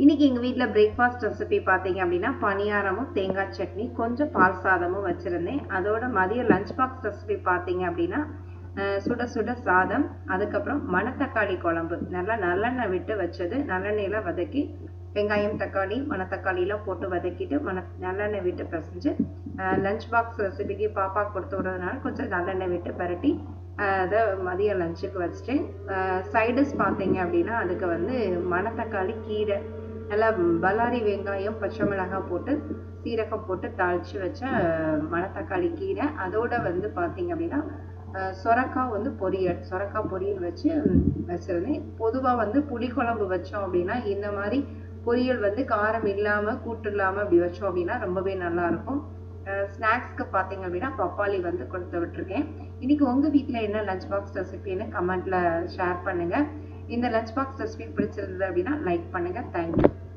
இன்னைக்கு எங்கள் வீட்டில் பிரேக்ஃபாஸ்ட் ரெசிபி பார்த்தீங்க அப்படின்னா பணியாரமும் தேங்காய் சட்னி கொஞ்சம் பால் சாதமும் வச்சுருந்தேன். அதோட மதிய லஞ்ச் பாக்ஸ் ரெசிபி பார்த்தீங்க அப்படின்னா சுட சுட சாதம், அதுக்கப்புறம் மணத்தக்காளி குழம்பு நல்லா நல்லெண்ணெய் விட்டு வச்சது. நல்லெண்ணெயில் வதக்கி வெங்காயம் தக்காளி மணத்தக்காளிலாம் போட்டு வதக்கிட்டு நல்லெண்ணெய் விட்டு பிசைஞ்சு லஞ்ச் பாக்ஸ் ரெசிபிக்கு பாப்பா கொடுத்து விடுறதுனால கொஞ்சம் நல்லெண்ணெய் விட்டு பரட்டி அதை மதிய லஞ்சுக்கு வச்சுட்டு சைடிஸ் பார்த்தீங்க அப்படின்னா அதுக்கு வந்து மணத்தக்காளி கீரை நல்லா பல்லாரி வெங்காயம் பச்சை மிளகாய் போட்டு சீரகம் போட்டு தாளித்து வச்ச மணத்தக்காளி கீரை. அதோட வந்து பார்த்தீங்க அப்படின்னா சொரக்காய் வந்து சொரக்காய் பொரியல் வச்சு வச்சுருந்தேன். பொதுவாக வந்து புளிக்குழம்பு வச்சோம் அப்படின்னா இந்த மாதிரி பொரியல் வந்து காரம் இல்லாமல் கூட்டு இல்லாமல் அப்படி வச்சோம் அப்படின்னா ரொம்பவே நல்லாயிருக்கும். ஸ்நாக்ஸ்க்கு பார்த்தீங்க அப்படின்னா பப்பாளி வந்து கொடுத்து விட்டுருக்கேன். இன்னைக்கு உங்கள் வீட்டில் என்ன லஞ்ச் பாக்ஸ் ரெசிபின்னு கமெண்ட்டில் ஷேர் பண்ணுங்கள். இந்த லஞ்ச் பாக்ஸ் ரெசிபி பிடிச்சிருந்தது அப்படின்னா லைக் பண்ணுங்கள். தேங்க்யூ.